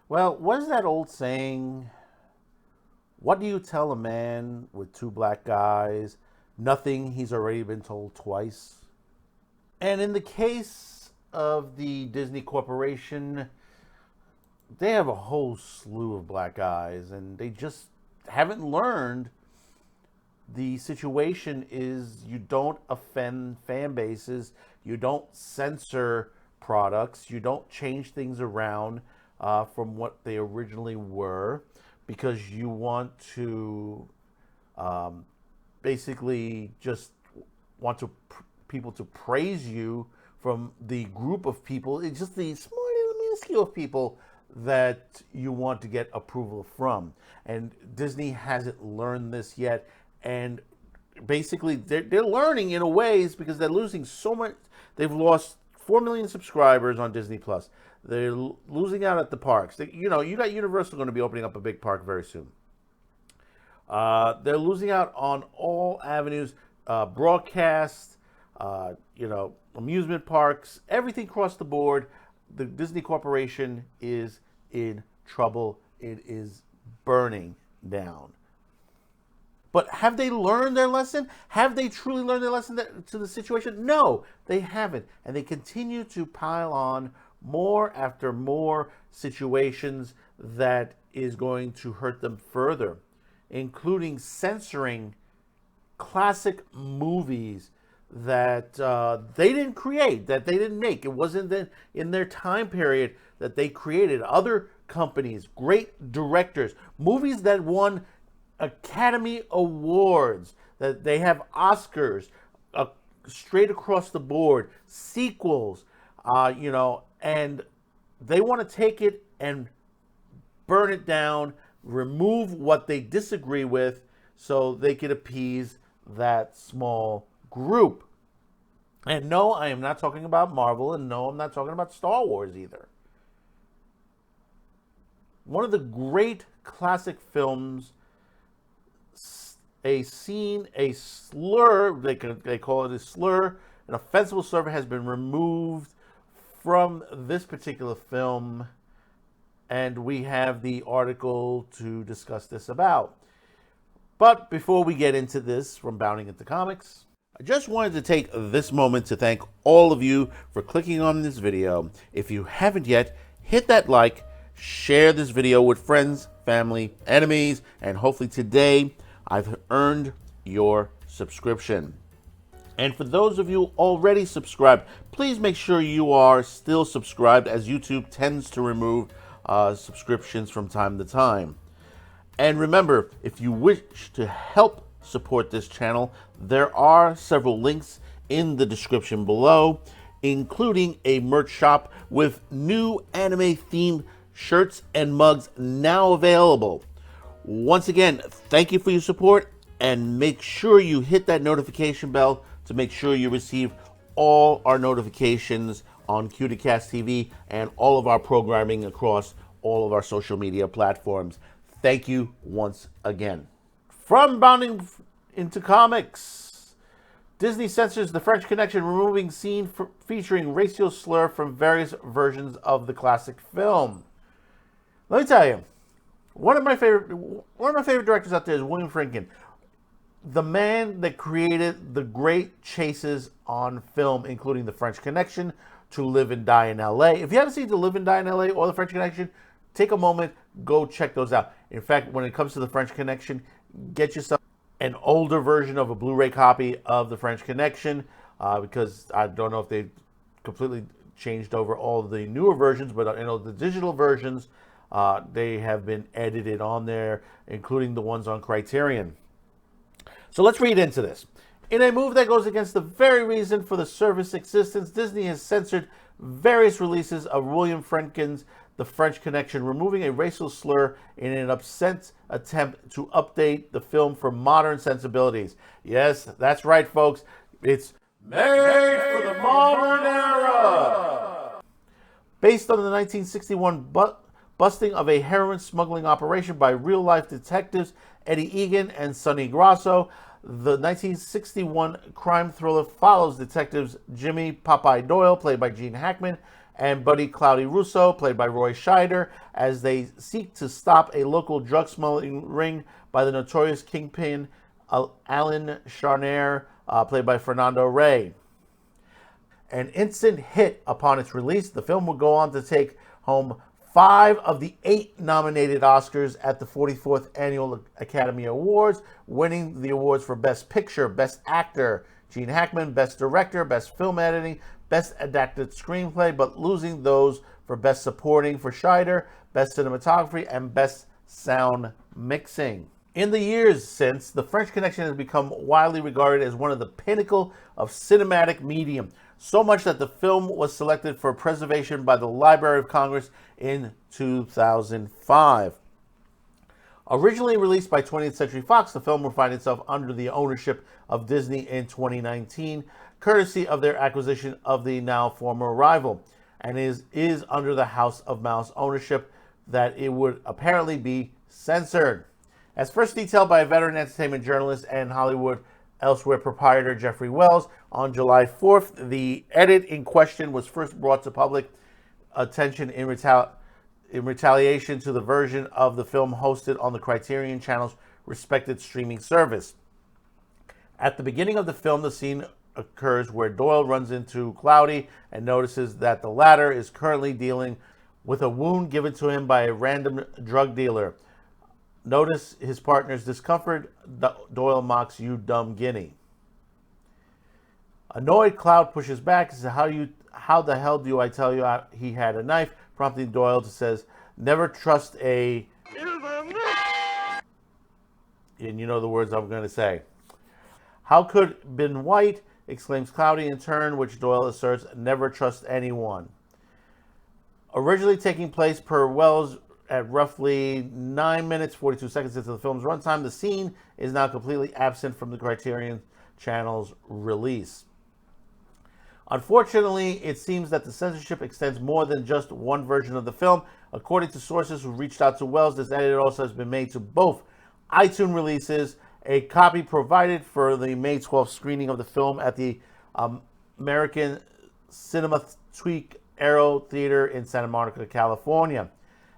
Well, what is that old saying? What do you tell a man with two black guys? Nothing he's already been told twice. And in the case of the Disney Corporation, they have a whole slew of black guys, and they just haven't learned. The situation is you don't offend fan bases, you don't censor products, you don't change things around from what they originally were because you want to um, basically just want to people to praise you from the group of people. It's just the small little minuscule of people that you want to get approval from. And Disney hasn't learned this yet. And basically, they're learning in a ways because they're losing so much. They've lost 4 million subscribers on Disney Plus. They're losing out at the parks. You got Universal going to be opening up a big park very soon. They're losing out on all avenues, broadcast, amusement parks, everything across the board. The Disney Corporation is in trouble. It is burning down. But have they learned their lesson? Have they truly learned their lesson to the situation? No, they haven't. And they continue to pile on more after more situations that is going to hurt them further, including censoring classic movies that they didn't create, that they didn't make. It wasn't in their time period that they created. Other companies, great directors, movies that won Academy Awards, that they have Oscars straight across the board, sequels, and they want to take it and burn it down, remove what they disagree with so they can appease that small group. And no, I am not talking about Marvel, and no, I'm not talking about Star Wars either. One of the great classic films, a scene, a slur, they call it a slur, an offensive slur has been removed from this particular film, and we have the article to discuss this about. But before we get into this from Bounding into Comics, I just wanted to take this moment to thank all of you for clicking on this video. If you haven't yet, hit that like, share this video with friends, family, enemies, and hopefully today I've earned your subscription. And for those of you already subscribed, please make sure you are still subscribed, as YouTube tends to remove subscriptions from time to time. And remember, if you wish to help support this channel, there are several links in the description below, including a merch shop with new anime-themed shirts and mugs now available. Once again, thank you for your support, and make sure you hit that notification bell to make sure you receive all our notifications on Q2Cast TV and all of our programming across all of our social media platforms. Thank you once again. From Bounding into Comics, Disney censors The French Connection, removing scene featuring racial slur from various versions of the classic film. Let me tell you, one of my favorite directors out there is William Friedkin, the man that created the great chases on film, including The French Connection, To Live and Die in LA. If you haven't seen To Live and Die in LA or The French Connection, take a moment, go check those out. In fact, when it comes to The French Connection, get yourself an older version of a Blu-ray copy of The French Connection, because I don't know if they completely changed over all of the newer versions, but the digital versions, they have been edited on there, including the ones on Criterion. So let's read into this. In a move that goes against the very reason for the service's existence, Disney has censored various releases of William Friedkin's The French Connection, removing a racial slur in an upset attempt to update the film for modern sensibilities. Yes, that's right, folks. It's made for the modern era. Based on the 1961 busting of a heroin smuggling operation by real-life detectives Eddie Egan and Sonny Grasso, the 1961 crime thriller follows detectives Jimmy Popeye Doyle, played by Gene Hackman, and Buddy Cloudy Russo, played by Roy Scheider, as they seek to stop a local drug smuggling ring by the notorious kingpin Alan Charnier, played by Fernando Rey. An instant hit upon its release, the film would go on to take home 5 of the 8 nominated Oscars at the 44th Annual Academy Awards, winning the awards for Best Picture, Best Actor, Gene Hackman, Best Director, Best Film Editing, Best Adapted Screenplay, but losing those for Best Supporting for Scheider, Best Cinematography, and Best Sound Mixing. In the years since, The French Connection has become widely regarded as one of the pinnacle of cinematic medium, so much that the film was selected for preservation by the Library of Congress in 2005. Originally released by 20th Century Fox, the film will find itself under the ownership of Disney in 2019, courtesy of their acquisition of the now former rival, and is under the House of Mouse ownership that it would apparently be censored. As first detailed by veteran entertainment journalist and Hollywood Elsewhere proprietor Jeffrey Wells, on July 4th, the edit in question was first brought to public attention in retaliation to the version of the film hosted on the Criterion Channel's respected streaming service. At the beginning of the film, the scene occurs where Doyle runs into Cloudy and notices that the latter is currently dealing with a wound given to him by a random drug dealer. Notice his partner's discomfort. Doyle mocks, "You dumb guinea." Annoyed, Cloud pushes back and says, how the hell do I tell you he had a knife? Prompting Doyle to says, "Never trust a..." And you know the words I'm going to say. "How could been white?" exclaims Cloudy in turn, which Doyle asserts, "Never trust anyone." Originally taking place per Wells at roughly 9 minutes, 42 seconds into the film's runtime, the scene is now completely absent from the Criterion Channel's release. Unfortunately, it seems that the censorship extends more than just one version of the film. According to sources who reached out to Wells, this edit also has been made to both iTunes releases, a copy provided for the May 12th screening of the film at the American Cinematheque Aero Theater in Santa Monica, California.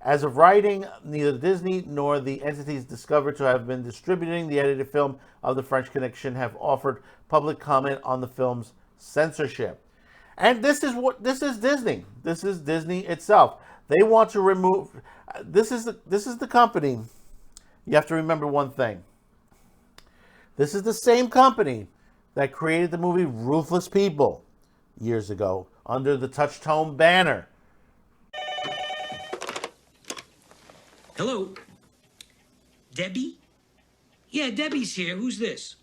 As of writing, neither Disney nor the entities discovered to have been distributing the edited film of The French Connection have offered public comment on the film's censorship. And this is Disney. This is Disney itself. They want to remove. This is the company. You have to remember one thing. This is the same company that created the movie Ruthless People years ago under the Touchstone banner. Hello? Debbie? Yeah, Debbie's here. Who's this?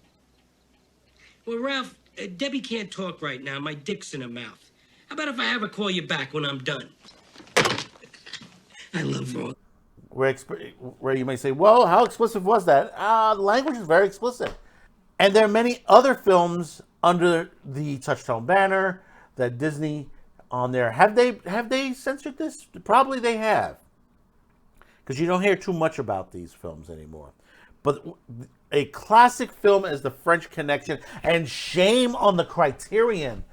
Well, Ralph, Debbie can't talk right now. My dick's in her mouth. How about if I have her call you back when I'm done? I love her. Where you may say, well, how explicit was that? The language is very explicit. And there are many other films under the Touchstone banner that Disney on there. Have they censored this? Probably they have. Because you don't hear too much about these films anymore. But a classic film is The French Connection, and shame on the Criterion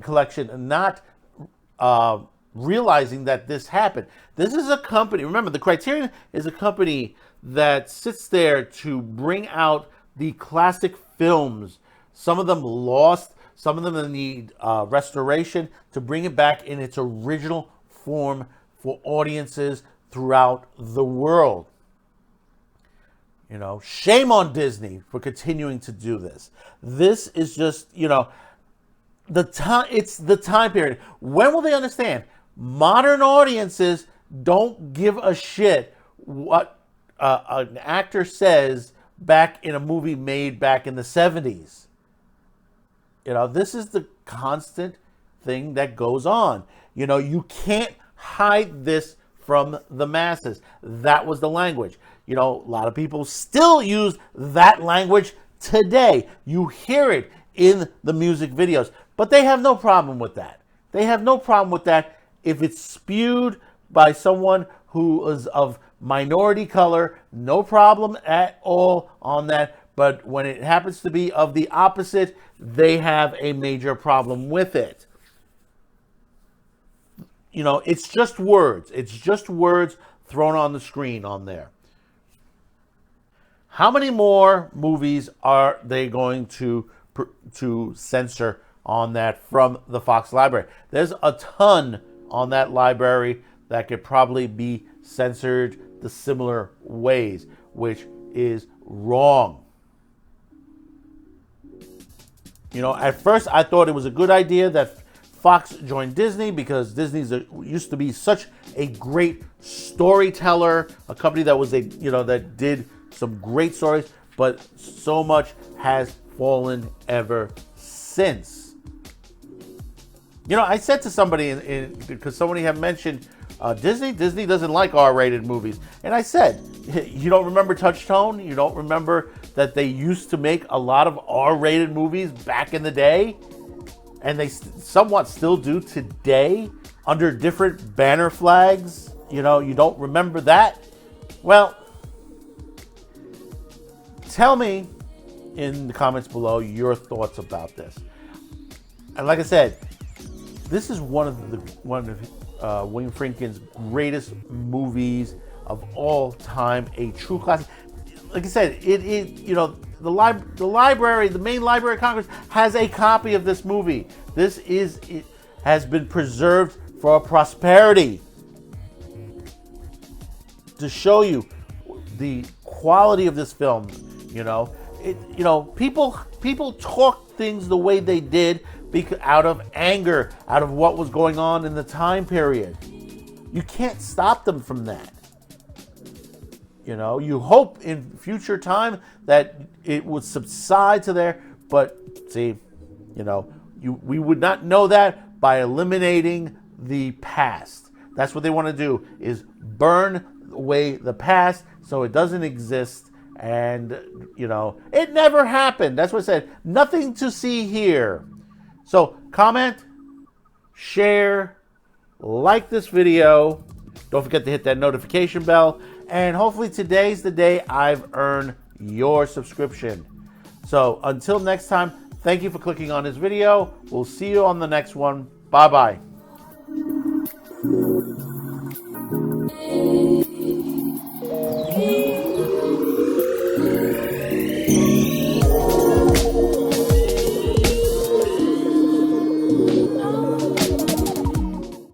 collection not realizing that this happened. This is a company, remember, the Criterion is a company that sits there to bring out the classic films. Some of them lost, some of them need restoration to bring it back in its original form for audiences throughout the world. You know, shame on Disney for continuing to do this. This is just, the time. It's the time period. When will they understand? Modern audiences don't give a shit what an actor says back in a movie made back in the 70s. This is the constant thing that goes on. You can't hide this from the masses. That was the language. A lot of people still use that language today. You hear it in the music videos, but they have no problem with that. They have no problem with that if it's spewed by someone who is of minority color. No problem at all on that. But when it happens to be of the opposite, they have a major problem with it. it's just words. It's just words thrown on the screen on there. How many more movies are they going to censor on that from the Fox library? There's a ton on that library that could probably be censored the similar ways, which is wrong. At first I thought it was a good idea that Fox joined Disney because Disney used to be such a great storyteller, a company that was that did some great stories, but so much has fallen ever since. I said to somebody because somebody had mentioned Disney doesn't like R-rated movies, and I said, you don't remember Touchstone? You don't remember that they used to make a lot of R-rated movies back in the day, and they somewhat still do today under different banner flags? You don't remember that? Well, tell me in the comments below your thoughts about this. And like I said, this is one of William Friedkin's greatest movies of all time, a true classic. Like I said, the library, the main Library of Congress, has a copy of this movie. It has been preserved for prosperity to show you the quality of this film. People talk things the way they did out of anger, out of what was going on in the time period. You can't stop them from that. You hope in future time that it would subside to there, but see, we would not know that by eliminating the past. That's what they want to do, is burn away the past so it doesn't exist. And, it never happened. That's what I said. Nothing to see here. So comment, share, like this video. Don't forget to hit that notification bell. And hopefully today's the day I've earned your subscription. So until next time, thank you for clicking on this video. We'll see you on the next one. Bye-bye.